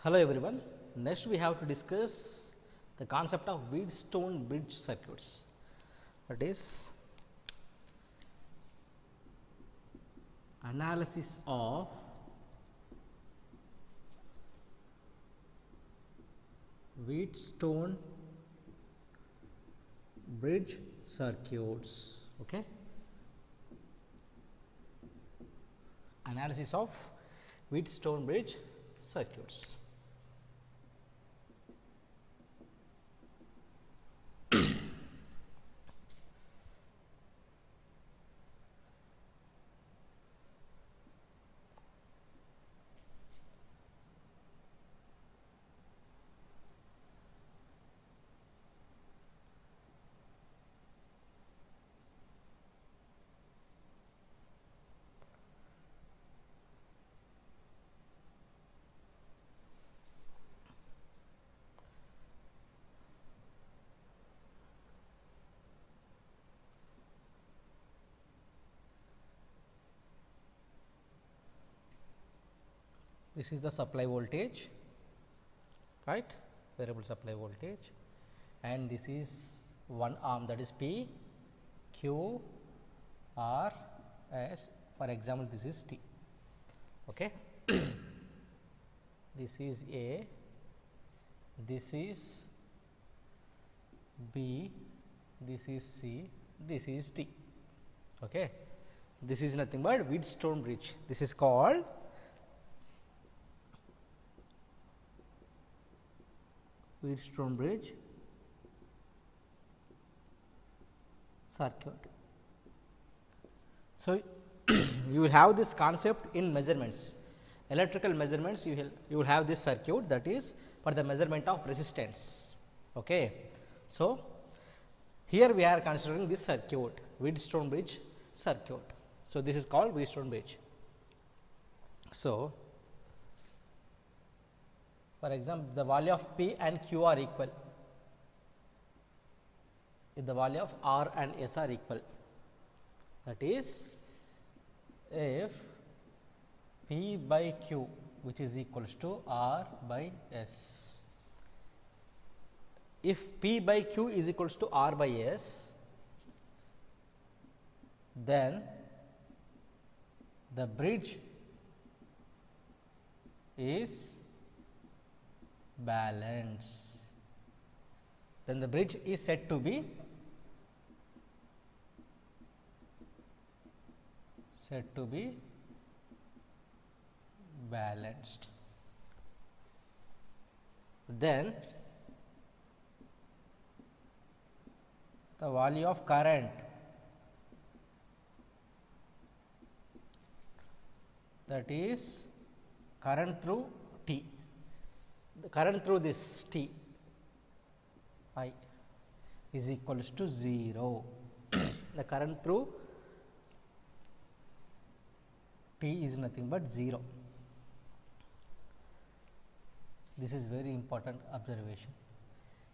Hello everyone. Next we have to discuss the concept of Wheatstone bridge circuits. That is analysis of Wheatstone bridge circuits. Okay. Analysis of Wheatstone bridge circuits. This is the supply voltage, right? Variable supply voltage, and this is one arm, that is P, Q, R, S. For example, this is T. Okay. This is A, this is B, this is C, this is T. Okay. This is nothing but Wheatstone bridge. This is called Wheatstone bridge circuit. So, you will have this concept in measurements, electrical measurements. You will have this circuit, that is for the measurement of resistance. Okay. So, here we are considering this circuit, Wheatstone bridge circuit. So, this is called Wheatstone bridge. So, for example, the value of P and Q are equal, if the value of R and S are equal, that is if P by Q which is equals to R by S. If P by Q is equals to R by S, then the bridge is balance. Then the bridge is said to be balanced. Then the value of current, that is current through T, the current through this T I is equals to 0. The current through T is nothing but 0. This is very important observation.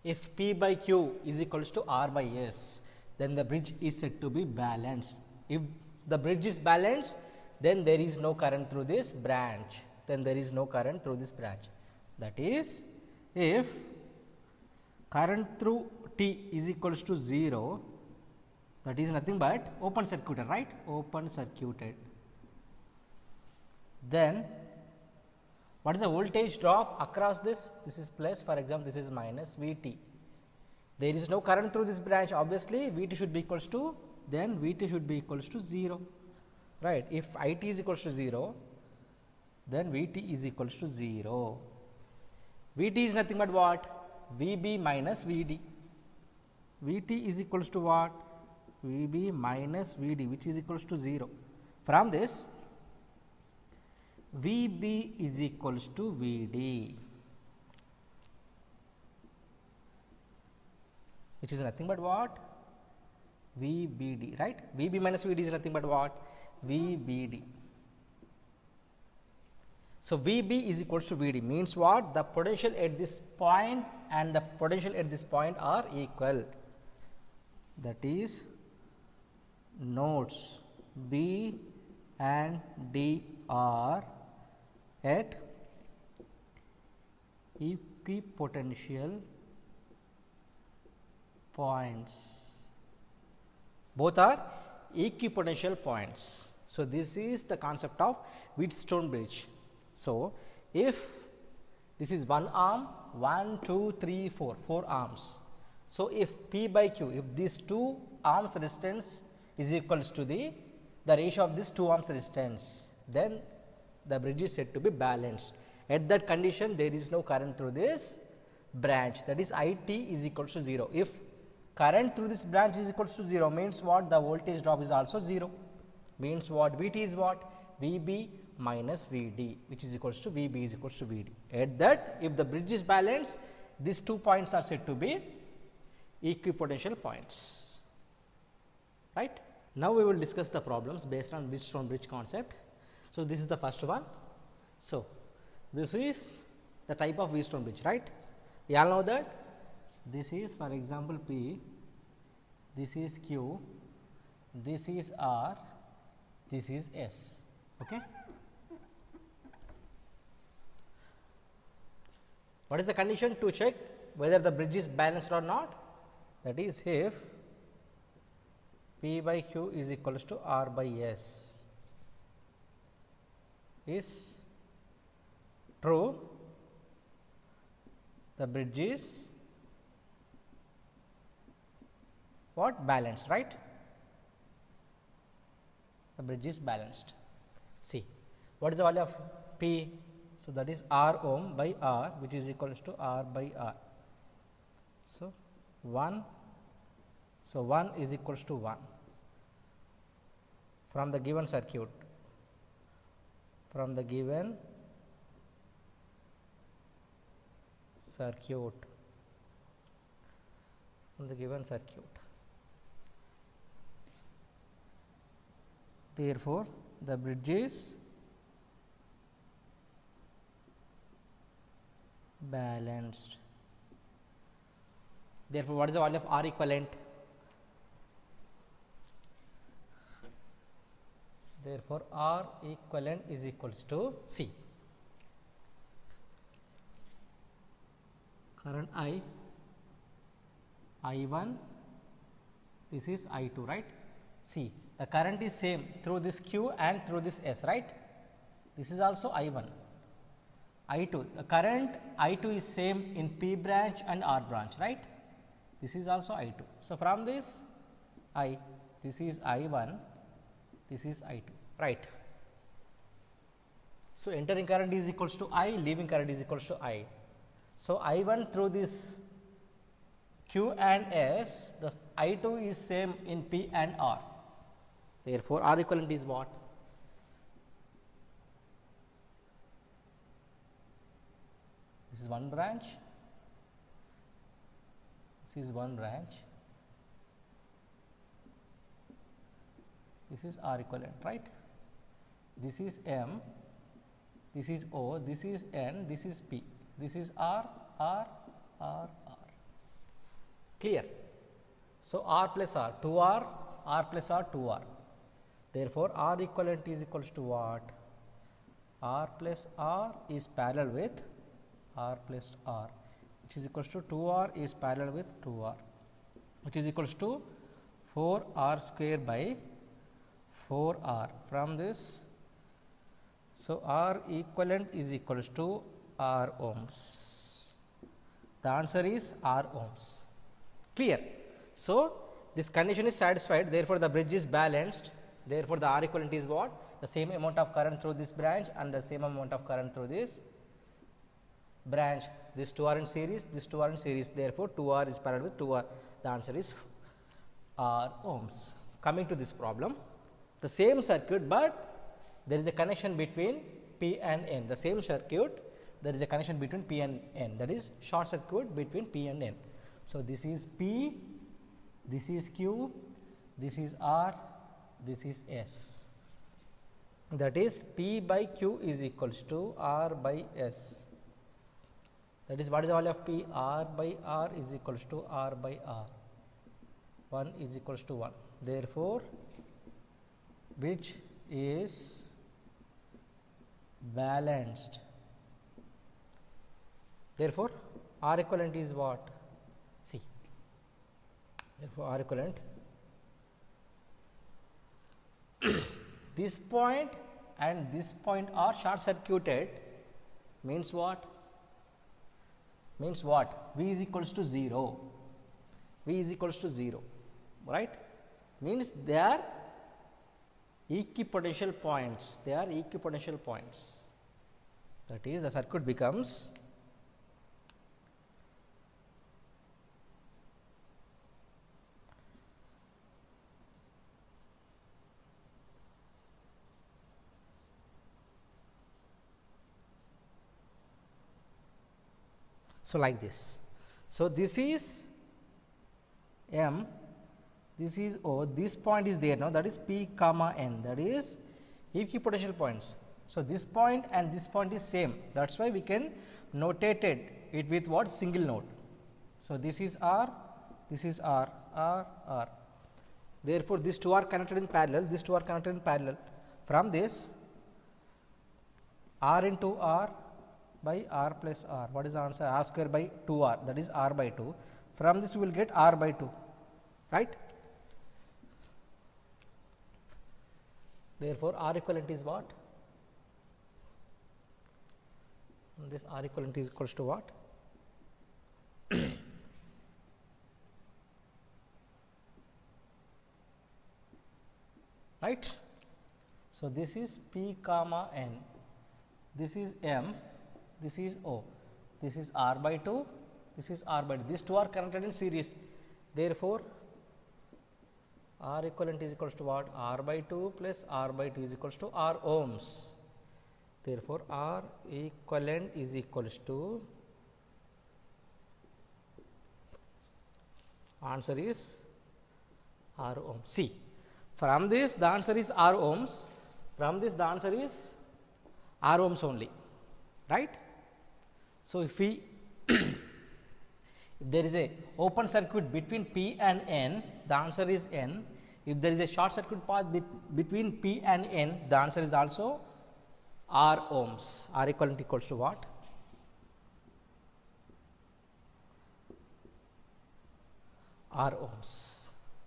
If P by Q is equals to R by S, then the bridge is said to be balanced. If the bridge is balanced, then there is no current through this branch. That is, if current through T is equals to 0, that is nothing but open circuited, right? Open circuited. Then what is the voltage drop across this? This is plus, for example, this is minus VT. There is no current through this branch, obviously VT should be equals to, then VT should be equals to 0, right? If IT is equals to 0, then VT is equals to 0. VT is nothing but what? VB minus VD. VT is equals to what? VB minus VD, which is equals to 0. From this, VB is equals to VD, which is nothing but what? VBD, right? VB minus VD is nothing but what? VBD. So, VB is equals to VD means what? The potential at this point and the potential at this point are equal. That is, nodes B and D are at equipotential points. Both are equipotential points. So, this is the concept of Wheatstone bridge. So, if this is one arm, 1, 2, 3, 4, 4 arms. So, if P by Q, if these two arms resistance is equals to the ratio of this two arms resistance, then the bridge is said to be balanced. At that condition, there is no current through this branch, that is IT is equals to 0. If current through this branch is equals to 0, means what? The voltage drop is also 0. Means what? Vt is what? Vb minus Vd, which is equals to Vb is equals to Vd. At that, if the bridge is balanced, these 2 points are said to be equipotential points. Right? Now, we will discuss the problems based on Wheatstone bridge concept. So, this is the first one. So, this is the type of Wheatstone bridge, right? We all know that this is, for example, P, this is Q, this is R, this is S. Okay. What is the condition to check whether the bridge is balanced or not? That is, if P by Q is equals to R by S is true, the bridge is what? Balanced, right? The bridge is balanced. See, what is the value of P? So, that is R ohm by R, which is equals to R by R. So, 1. So, 1 is equals to 1 from the given circuit. From the given circuit. From the given circuit. Therefore, the bridge is balanced. Therefore, what is the value of R equivalent? Therefore, R equivalent is equals to C. Current I1, this is I2, right? See, the current is same through this Q and through this S, right? This is also I1. I2, the current I2 is same in P branch and R branch, right? This is also I2. So, from this this is I1, this is I2, right? So, entering current is equals to I, leaving current is equals to I. So, I1 through this Q and S, the I2 is same in P and R. Therefore, R equivalent is what? This is one branch, this is one branch, this is R equivalent, right? This is M, this is O, this is N, this is P, this is R, R, R, R. Clear? So, R plus R, 2R, R plus R, 2R. Therefore, R equivalent is equals to what? R plus R is parallel with R plus R, which is equals to 2R is parallel with 2R, which is equals to 4R square by 4R. From this, so R equivalent is equals to R ohms. The answer is R ohms. Clear? So, this condition is satisfied, therefore, the bridge is balanced. Therefore, the R equivalent is what? The same amount of current through this branch and the same amount of current through this branch. These two are in series, these two are in series. Therefore, 2R is parallel with 2R. The answer is R ohms. Coming to this problem, the same circuit, but there is a connection between P and N. The same circuit, there is a connection between P and N, that is short circuit between P and N. So, this is P, this is Q, this is R, this is S. That is P by Q is equals to R by S. That is, what is the value of P? R by R is equals to R by R. 1 is equals to 1. Therefore, which is balanced. Therefore, R equivalent is what? See, therefore, R equivalent this point and this point are short circuited, means what? Means what? V is equals to 0. V is equals to 0, right? Means they are equipotential points. They are equipotential points. That is, the circuit becomes so like this. So, this is M, this is O, this point is there now, that is P comma N, that is equipotential points. So, this point and this point is same, that is why we can notate it with what? Single node. So, this is R, this is R, R, R. Therefore, these two are connected in parallel, these two are connected in parallel. From this, R into R by R plus R. What is the answer? R square by 2R, that is R by 2. From this we will get R by 2, right? Therefore, R equivalent is what? This R equivalent is equals to what? Right? So, this is P comma N, this is M, this is O, this is R by 2, this is R by 2. These two are connected in series. Therefore, R equivalent is equals to what? R by 2 plus R by 2 is equals to R ohms. Therefore, R equivalent is equals to, answer is R ohms. See, from this the answer is R ohms, from this the answer is R ohms only, right? So, if we if there is a open circuit between P and N, the answer is N. If there is a short circuit path between P and N, the answer is also R ohms. R equivalent equals to what? R ohms.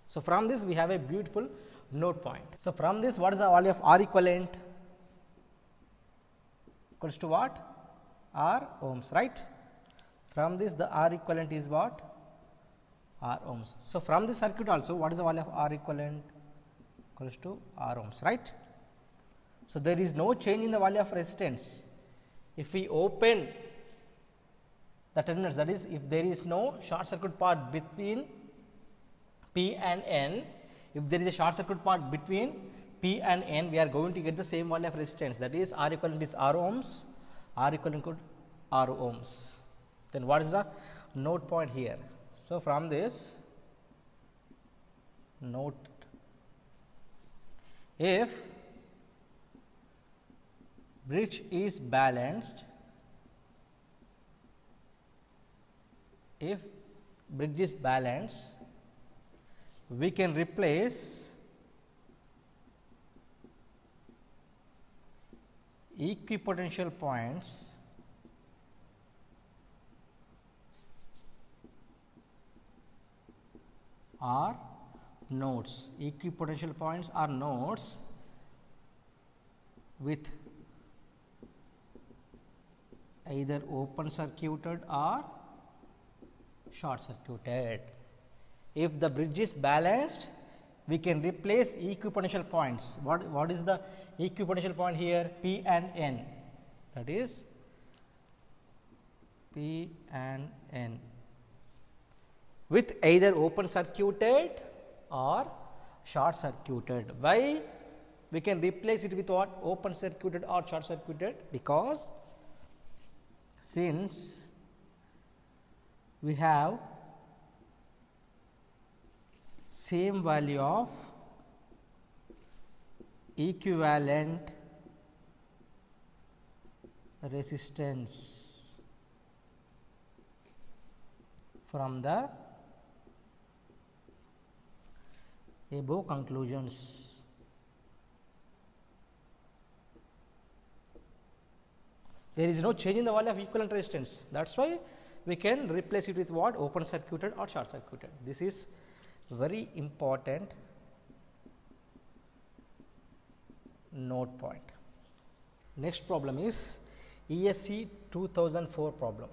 So, from this we have a beautiful node point. So, from this what is the value of R equivalent? Equals to what? R ohms, right? From this the R equivalent is what? R ohms. So, from this circuit also what is the value of R equivalent? Equals to R ohms, right? So, there is no change in the value of resistance. If we open the terminals, that is, if there is no short circuit path between P and N, if there is a short circuit path between P and N, we are going to get the same value of resistance, that is R equivalent is R ohms, R equivalent to R ohms. Then what is the node point here? So, from this note, if bridge is balanced, if bridge is balanced, we can replace equipotential points are nodes. Equipotential points are nodes with either open circuited or short circuited. If the bridge is balanced, we can replace equipotential points. What is the equipotential point here? P and N, that is P and N, with either open circuited or short circuited. Why we can replace it with what? Open circuited or short circuited? Because since we have same value of equivalent resistance from the above conclusions. there is no change in the value of equivalent resistance. That's why we can replace it with what? Open circuited or short circuited. This is very important note point. Next problem is ESC 2004 problem.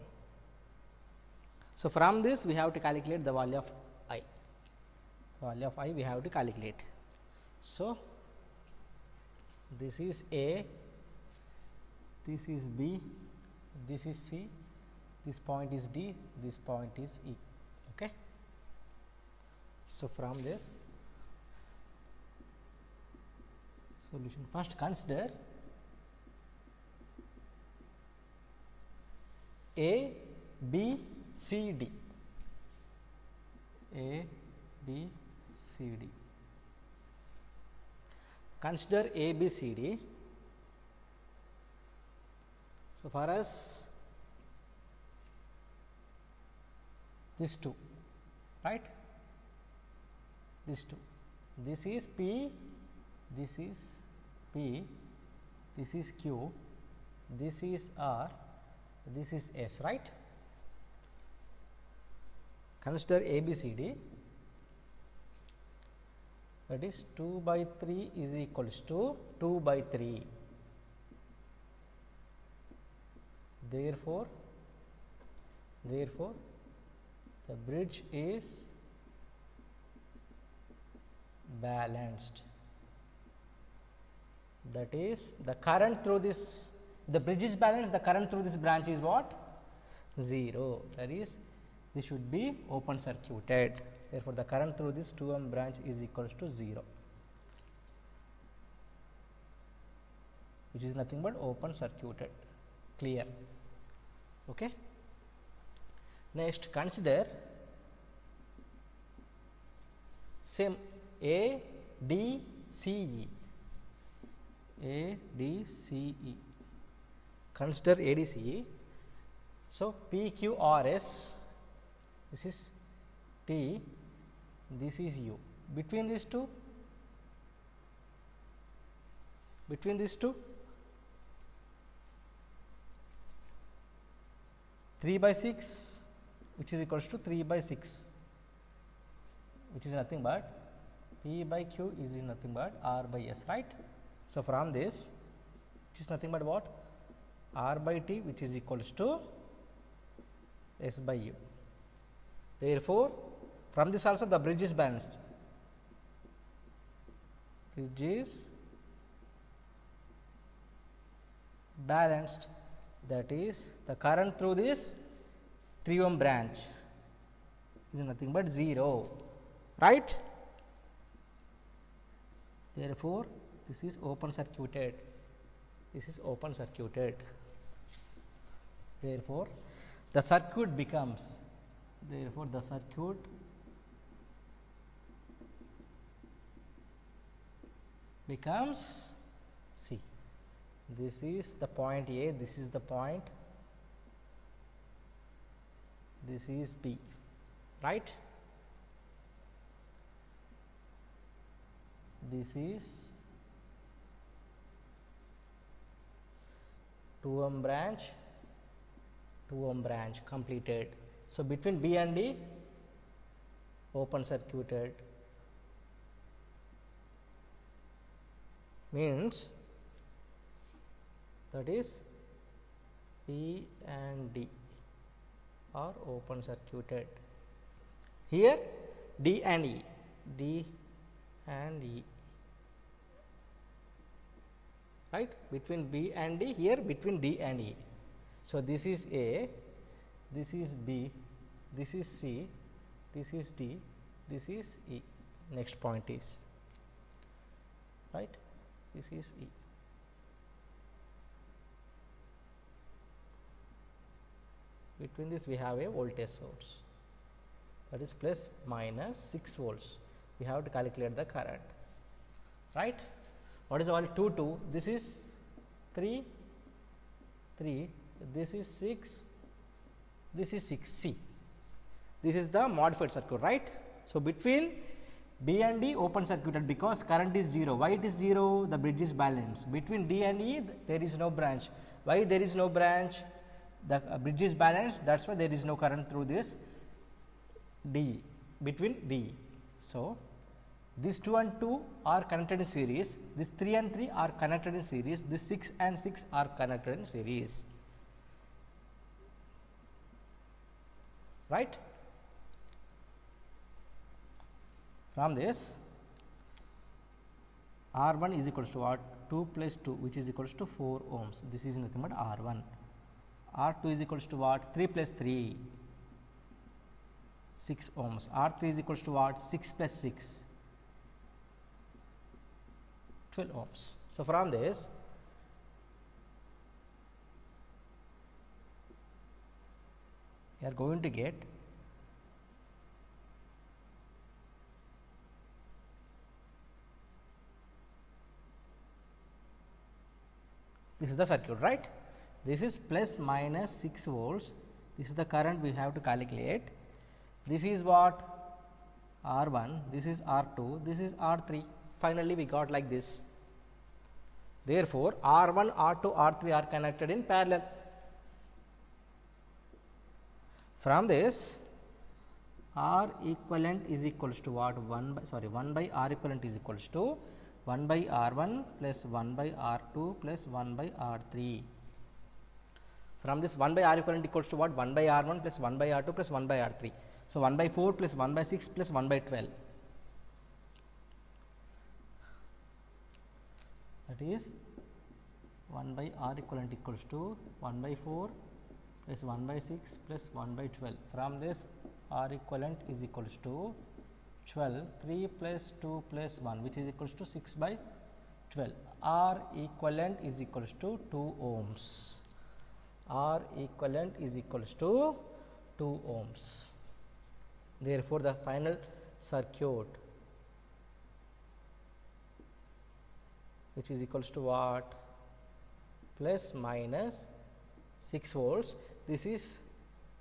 So from this we have to calculate the value of I. Value of I we have to calculate. So this is A, this is B, this is C, this point is D, this point is E. Okay. So from this solution, first consider A, B, C, D. A, B, C, D. Consider A, B, C, D. So for us, this two, right? This two. This is P, this is P, this is Q, this is R, this is S, right? Consider A, B, C, D. That is 2 by 3 is equals to 2 by 3. Therefore, the bridge is balanced. That is, the current through this, the bridge is balanced, the current through this branch is what? 0. That is, this should be open circuited. Therefore, the current through this 2 ohm branch is equals to 0, which is nothing but open circuited. Clear? Okay. Next, consider same A, D, C, E. A, D, C, E. Consider A, D, C, E. So, P, Q, R, S. This is T, this is U. Between these two, 3 by 6, which is equals to 3 by 6, which is nothing but P by Q is nothing but R by S, right? So from this, which is nothing but what? R by T, which is equals to S by U. Therefore, from this also the bridge is balanced. Bridge is balanced. That is, the current through this 3 ohm branch is nothing but 0, right? Therefore, this is open circuited. This is open circuited. Therefore, the circuit becomes, therefore, the circuit becomes C. This is the point A, this is the point, this is B, right? This is 2 ohm branch, 2 ohm branch completed. So between B and D, open circuited, means that is B and D are open circuited. Here D and E, D and E, right? Between B and D, here between D and E. So this is A, this is B, this is C, this is D, this is E. Next point is, right? This is E. Between this we have a voltage source, that is plus minus 6 volts. We have to calculate the current, right? What is the value? 2, 2. This is 3, 3. This is 6. This is 6. C. This is the modified circuit, right? So between B and D open circuited because current is 0. Why it is 0? The bridge is balanced. Between D and E there is no branch. Why there is no branch? The bridge is balanced, that is why there is no current through this D, between D. So, these 2 and 2 are connected in series, these 3 and 3 are connected in series, these 6 and 6 are connected in series, right. From this, R1 is equals to what? 2 plus 2, which is equals to 4 ohms. This is nothing but R1. R2 is equals to what? 3 plus 3, 6 ohms. R3 is equals to what? 6 plus 6, 12 ohms. So, from this, you are going to get this is the circuit, right. This is plus minus 6 volts, this is the current we have to calculate. This is what? R1, this is R2, this is R3. Finally, we got like this. Therefore, R1, R2, R3 are connected in parallel. From this, R equivalent is equals to what? 1 by R equivalent is equals to 1 by R1 plus 1 by R2 plus 1 by R3. From this 1 by R equivalent equals to what? 1 by R1 plus 1 by R2 plus 1 by R3. So, 1 by 4 plus 1 by 6 plus 1 by 12. That is 1 by R equivalent equals to 1 by 4 plus 1 by 6 plus 1 by 12. From this, R equivalent is equals to 12, 3 plus 2 plus 1, which is equals to 6 by 12. R equivalent is equals to 2 ohms. R equivalent is equals to 2 ohms. Therefore, the final circuit, which is equals to what? Plus minus 6 volts. This is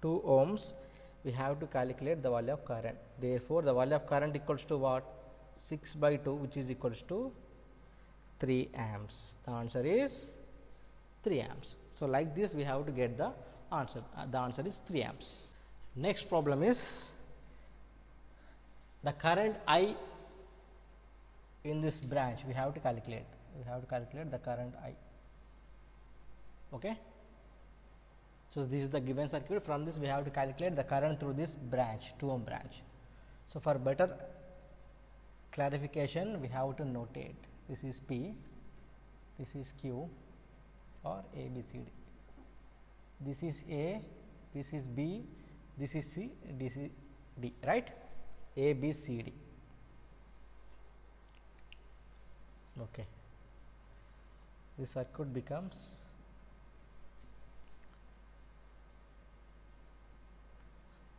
2 ohms. We have to calculate the value of current. Therefore, the value of current equals to what? 6 by 2, which is equals to 3 amps. The answer is 3 amps. So, like this we have to get the answer. The answer is 3 amps. Next problem is the current I in this branch we have to calculate. We have to calculate the current I. Okay. So, this is the given circuit. From this we have to calculate the current through this branch, 2 ohm branch. So, for better clarification we have to notate this is P, this is Q or A, B, C, D. This is A, this is B, this is C, this is D, right? A, B, C, D. Okay. This circuit becomes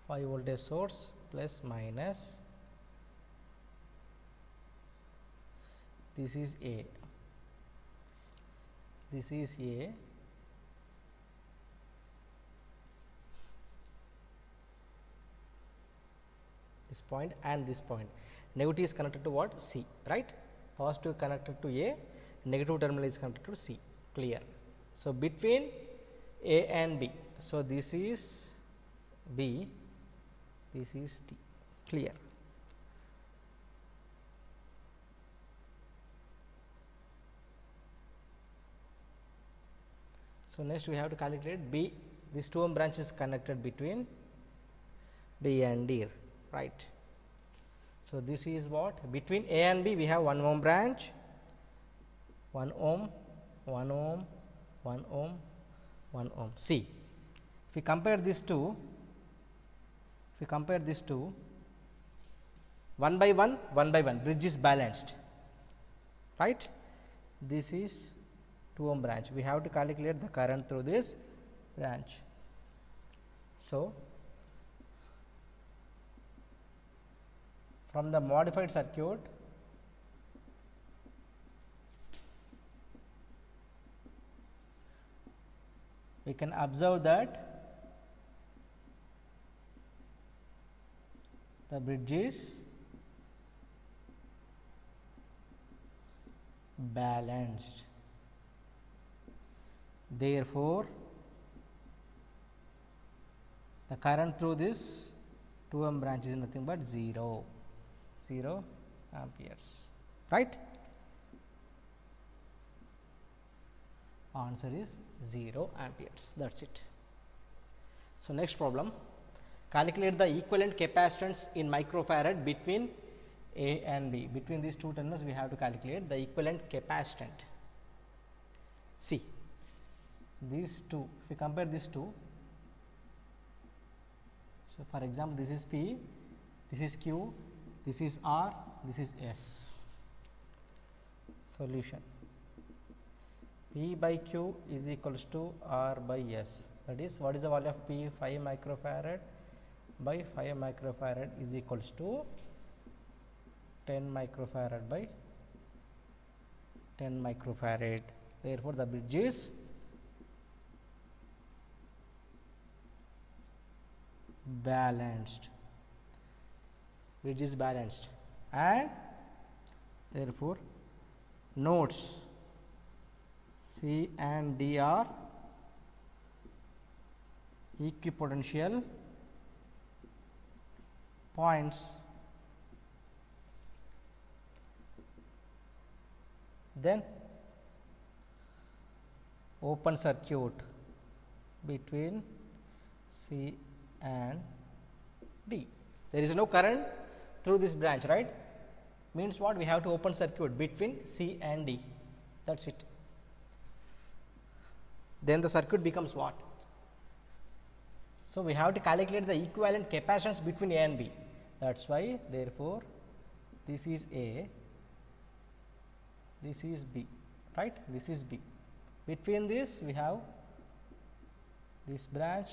five voltage source plus minus, this is A, this is A, this point and this point. Negative is connected to what? C, right? Positive connected to A, negative terminal is connected to C, clear. So, between A and B, so this is B, this is T, clear. So, next we have to calculate B, this 2 ohm branch is connected between B and D, right. So, this is what? Between A and B we have 1 ohm branch, 1 ohm, 1 ohm, 1 ohm, 1 ohm. See, if we compare these two, 1 by 1, 1 by 1, bridge is balanced, right. This is 2 ohm branch. We have to calculate the current through this branch. So, from the modified circuit, we can observe that the bridge is balanced. Therefore, the current through this 2M branch is nothing but 0 amperes, right? Answer is 0 amperes. That's it. So next problem, calculate the equivalent capacitance in microfarad between A and B. Between these two terminals we have to calculate the equivalent capacitance. See, these two, if we compare these two, so for example this is P, this is Q, this is R, this is S. Solution, P by Q is equals to R by S. That is, what is the value of P? 5 microfarad by 5 microfarad is equals to 10 microfarad by 10 microfarad. Therefore, the bridge is balanced. Bridge is balanced, and therefore nodes C and D are equipotential points. Then open circuit between C and D. There is no current through this branch, right? Means what? We have to open circuit between C and D. That's it. Then the circuit becomes what? So we have to calculate the equivalent capacitance between A and B. That's why, therefore, this is A, this is B, right? This is B. Between this we have this branch,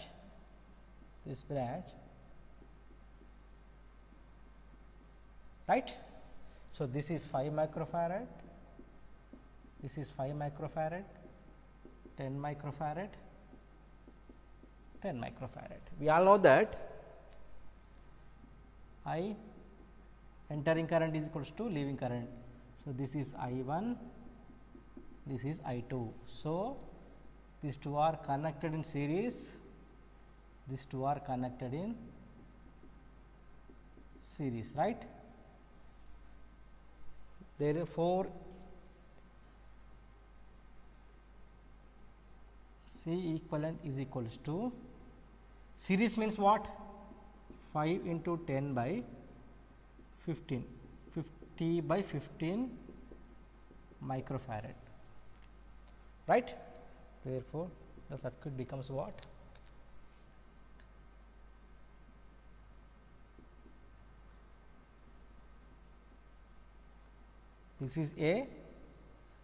right? So this is 5 microfarad, this is 5 microfarad, 10 microfarad, 10 microfarad. We all know that I entering current is equals to leaving current. So this is I1, this is I2. So these two are connected in series, these two are connected in series, right? Therefore, C equivalent is equals to, series means what? 5 into 10 by 15, 50 by 15 microfarad, right? Therefore, the circuit becomes what? This is A,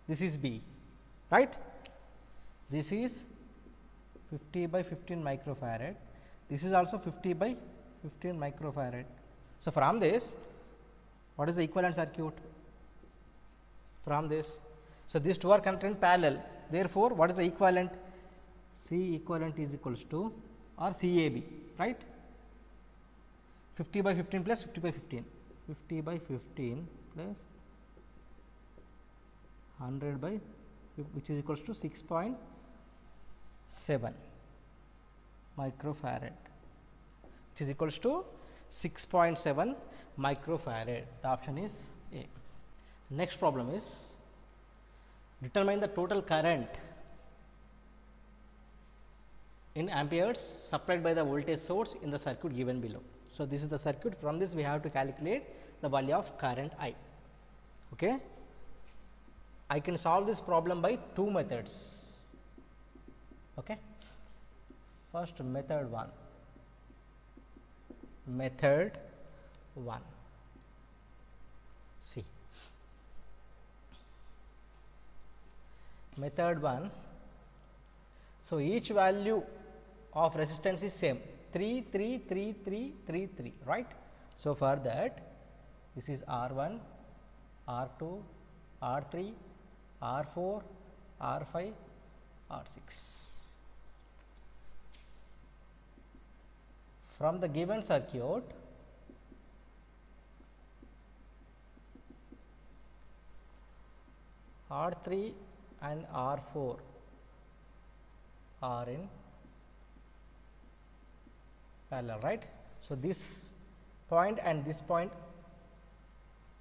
this is B, right? This is 50 by 15 microfarad, this is also 50 by 15 microfarad. So from this, what is the equivalent circuit? From this, so these two are connected in parallel. Therefore, what is the equivalent? C equivalent is equals to, or CAB, right? 50 by 15 plus 50 by 15, 50 by 15 plus 100 by, which is equals to 6.7 microfarad, which is equals to 6.7 microfarad. The option is A. Next problem is, determine the total current in amperes supplied by the voltage source in the circuit given below. So this is the circuit. From this we have to calculate the value of current I. Okay, I can solve this problem by two methods. Okay, first method 1. See, method 1. So each value of resistance is same, 3, 3, 3, 3, 3, 3, right? So for that, this is R1, R2, R3, R4, R5, R6. From the given circuit, R3 and R4 are in parallel, right? So this point and this point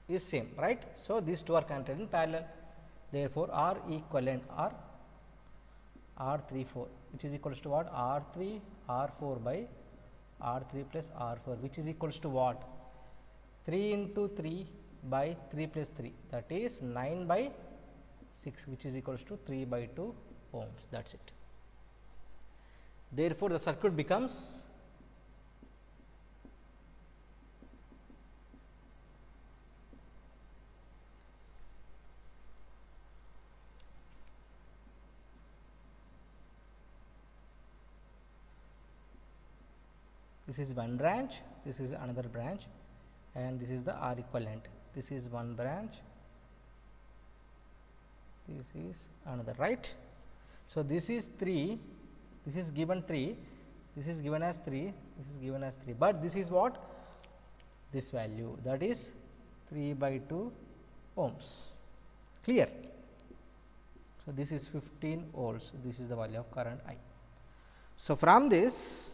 is same, right? So these two are connected in parallel. Therefore, R equivalent are R34, which is equals to what? R3 R4 by R3 plus R4, which is equals to what? 3 into 3 by 3 plus 3, that is 9 by 6, which is equals to 3 by 2 ohms. That's it. Therefore, the circuit becomes this is one branch, this is another branch, and this is the R equivalent. This is one branch, this is another, right? So this is 3, this is given 3, this is given as 3, this is given as 3, but this is what? This value, that is 3 by 2 ohms. Clear? So this is 15 volts, this is the value of current I. So from this,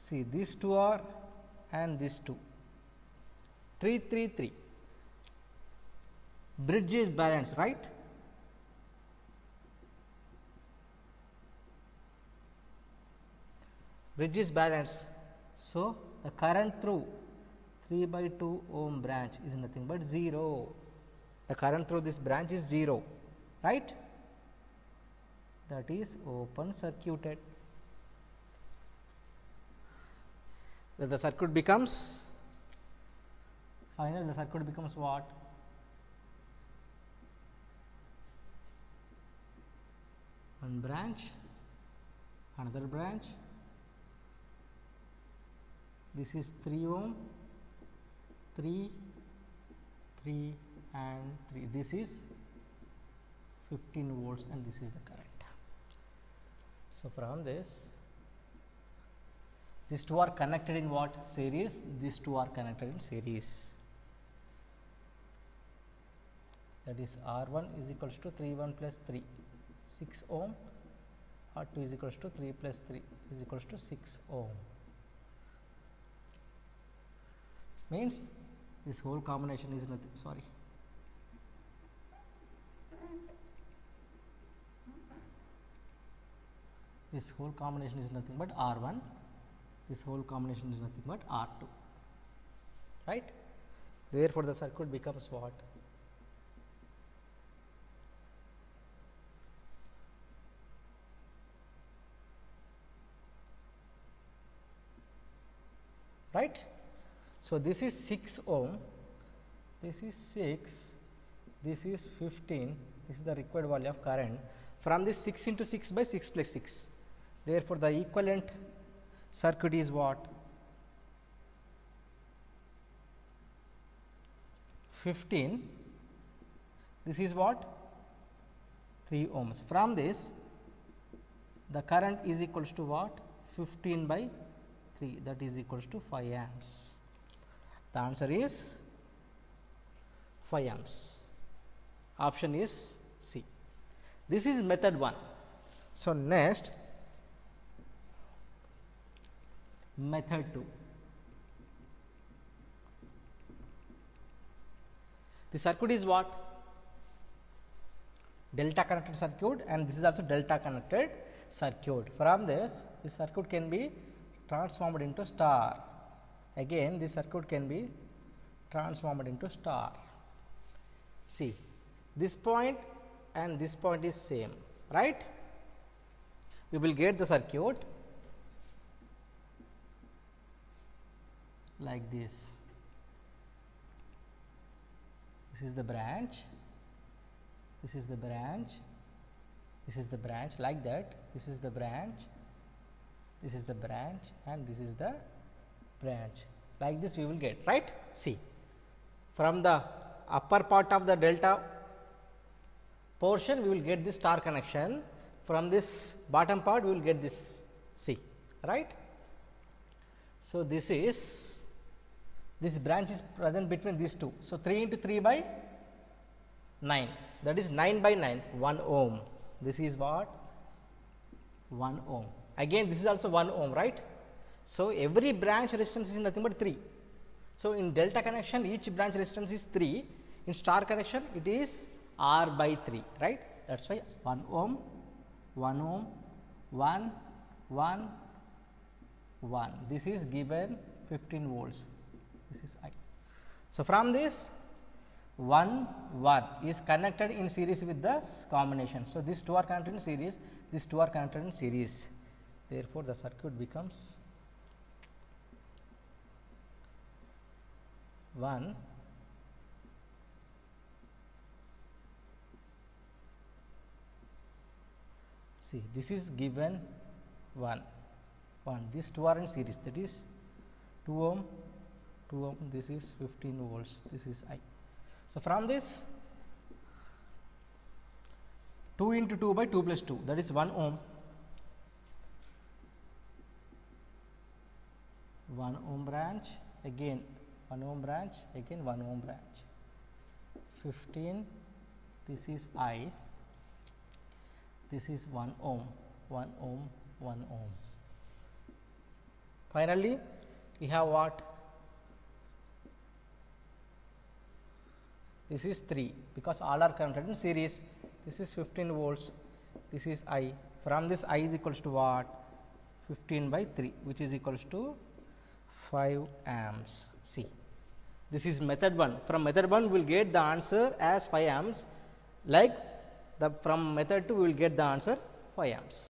see, these two are and these two, 3 3 3, bridge is balanced, right? Bridge is balanced. So the current through 3 by 2 ohm branch is nothing but 0. The current through this branch is 0, right? That is open circuited. Then the circuit becomes, finally the circuit becomes what? One branch, another branch, this is 3 ohm, 3, 3 and 3, this is 15 volts and this is the current. So from this, these two are connected in what? Series. These two are connected in series. That is R1 is equals to 3 1 plus 3, 6 ohm. R2 is equals to 3 plus 3 is equals to 6 ohm. Means this whole combination is nothing, sorry. This whole combination is nothing but R1. This whole combination is nothing but R2, right? Therefore, the circuit becomes what? Right? So this is 6 ohm, this is 6, this is 15, this is the required value of current. From this 6 into 6 by 6 plus 6. Therefore, the equivalent circuit is what? 15. This is what? 3 ohms. From this, the current is equals to what? 15 by 3, that is equals to 5 amps. The answer is 5 amps. Option is C. This is method 1. So next, method 2. The circuit is what? Delta connected circuit, and this is also delta connected circuit. From this circuit can be transformed into star. Again, this circuit can be transformed into star. See, this point and this point is same, right? We will get the circuit like this. This is the branch, this is the branch, this is the branch, like that. This is the branch, this is the branch, and this is the branch. Like this we will get, right? See, from the upper part of the delta portion we will get this star connection. From this bottom part we will get this C, right? So this branch is present between these two. So 3 into 3 by 9, that is 9 by 9, 1 ohm. This is what? 1 ohm. Again this is also 1 ohm, right? So every branch resistance is nothing but 3. So in delta connection each branch resistance is 3. In star connection it is R by 3, right? That's why 1 ohm, 1 ohm, 1, 1, 1. This is given 15 volts. This is I. So from this 1, 1 is connected in series with the combination. So these two are connected in series, these two are connected in series. Therefore the circuit becomes 1, see this is given 1, these two are in series, that is 2 ohm, 2 ohm, this is 15 volts, this is I. So from this 2 into 2 by 2 plus 2, that is 1 ohm, 1 ohm branch, again 1 ohm branch, again 1 ohm branch, 15, this is I, this is 1 ohm, 1 ohm, 1 ohm. Finally, we have what? This is 3 because all are connected in series. This is 15 volts, this is I. From this I is equals to what? 15 by 3, which is equals to 5 amps. See, this is method 1. From method 1 we will get the answer as 5 amps, like from method 2 we will get the answer 5 amps.